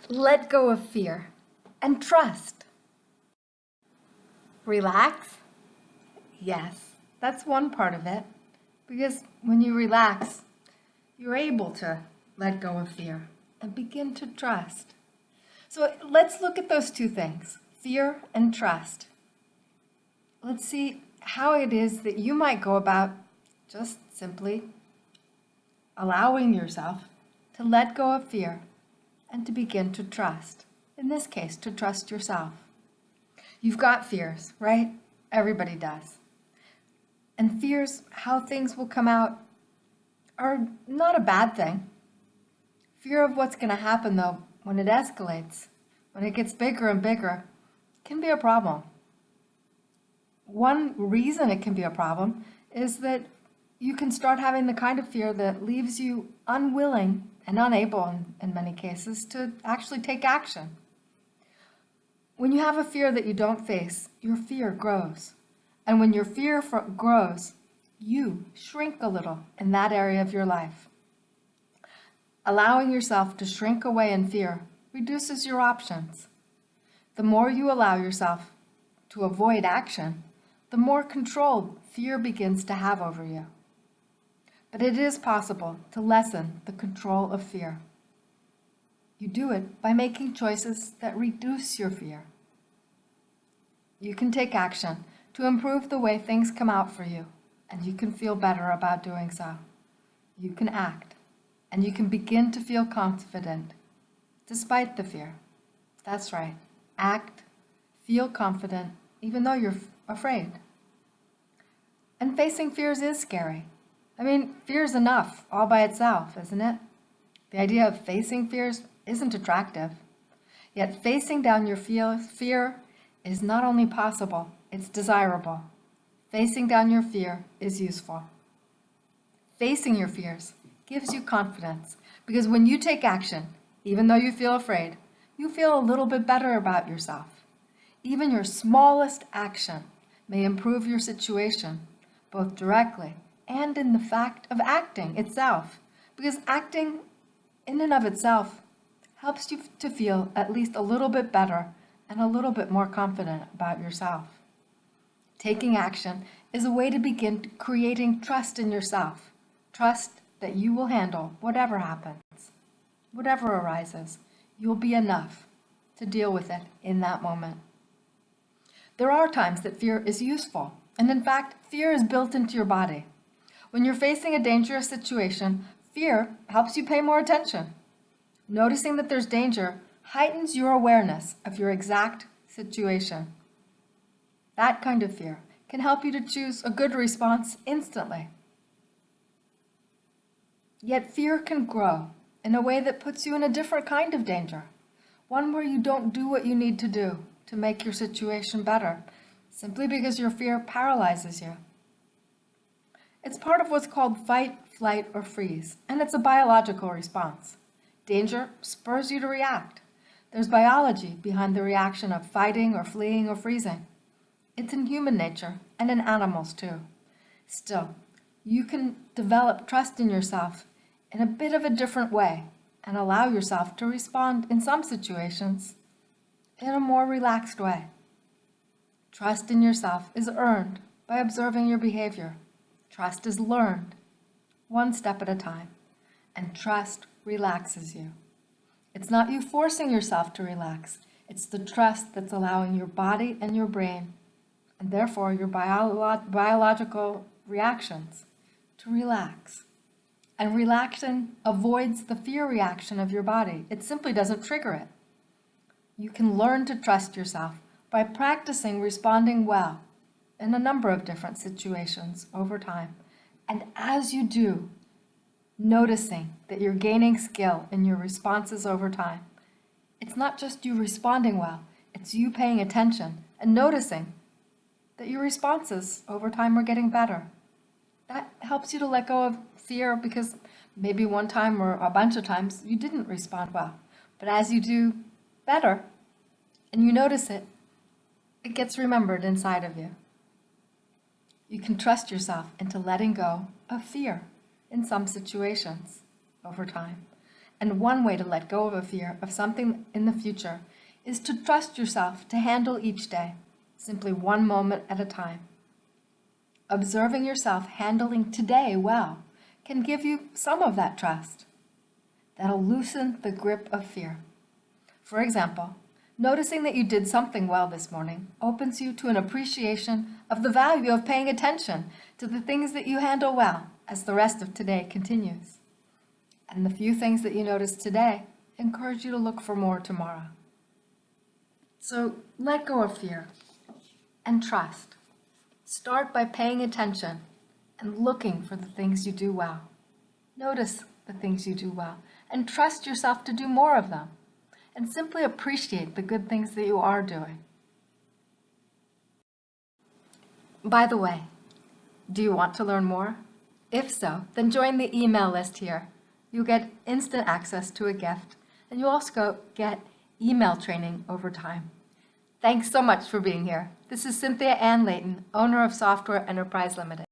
Let go of fear and trust. Relax? Yes, that's one part of it. Because when you relax, you're able to let go of fear and begin to trust. So let's look at those two things, fear and trust. Let's see how it is that you might go about just simply allowing yourself to let go of fear and to begin to trust. In this case, to trust yourself. You've got fears, right? Everybody does. And fears, how things will come out, are not a bad thing. Fear of what's going to happen, though, when it escalates, when it gets bigger and bigger, can be a problem. One reason it can be a problem is that you can start having the kind of fear that leaves you unwilling and unable, in many cases, to actually take action. When you have a fear that you don't face, your fear grows. And when your fear grows, you shrink a little in that area of your life. Allowing yourself to shrink away in fear reduces your options. The more you allow yourself to avoid action, the more control fear begins to have over you. But it is possible to lessen the control of fear. You do it by making choices that reduce your fear. You can take action to improve the way things come out for you, and you can feel better about doing so. You can act, and you can begin to feel confident, despite the fear. That's right. Act, feel confident, even though you're afraid. And facing fears is scary. Fear's enough all by itself, isn't it? The idea of facing fears isn't attractive. Yet facing down your fear is not only possible, it's desirable. Facing down your fear is useful. Facing your fears gives you confidence, because when you take action, even though you feel afraid, you feel a little bit better about yourself. Even your smallest action may improve your situation, both directly and in the fact of acting itself, because acting in and of itself helps you to feel at least a little bit better and a little bit more confident about yourself. Taking action is a way to begin creating trust in yourself, trust that you will handle whatever happens, whatever arises. You'll be enough to deal with it in that moment. There are times that fear is useful, and in fact, fear is built into your body. When you're facing a dangerous situation, fear helps you pay more attention. Noticing that there's danger heightens your awareness of your exact situation. That kind of fear can help you to choose a good response instantly. Yet fear can grow in a way that puts you in a different kind of danger, one where you don't do what you need to do to make your situation better, simply because your fear paralyzes you. It's part of what's called fight, flight, or freeze, and it's a biological response. Danger spurs you to react. There's biology behind the reaction of fighting or fleeing or freezing. It's in human nature and in animals too. Still, you can develop trust in yourself in a bit of a different way and allow yourself to respond in some situations in a more relaxed way. Trust in yourself is earned by observing your behavior. Trust is learned, one step at a time, and trust relaxes you. It's not you forcing yourself to relax. It's the trust that's allowing your body and your brain, and therefore your biological reactions, to relax. And relaxing avoids the fear reaction of your body. It simply doesn't trigger it. You can learn to trust yourself by practicing responding well in a number of different situations over time. And as you do, noticing that you're gaining skill in your responses over time. It's not just you responding well, it's you paying attention and noticing that your responses over time are getting better. That helps you to let go of fear, because maybe one time or a bunch of times you didn't respond well. But as you do better and you notice it, it gets remembered inside of you. You can trust yourself into letting go of fear in some situations over time. And one way to let go of a fear of something in the future is to trust yourself to handle each day, simply one moment at a time. Observing yourself handling today well can give you some of that trust. That'll loosen the grip of fear. For example, noticing that you did something well this morning opens you to an appreciation of the value of paying attention to the things that you handle well as the rest of today continues. And the few things that you notice today encourage you to look for more tomorrow. So let go of fear and trust. Start by paying attention and looking for the things you do well. Notice the things you do well and trust yourself to do more of them. And simply appreciate the good things that you are doing. By the way, do you want to learn more? If so, then join the email list here. You'll get instant access to a gift, and you'll also get email training over time. Thanks so much for being here. This is Cynthia Ann Layton, owner of Software Enterprise Limited.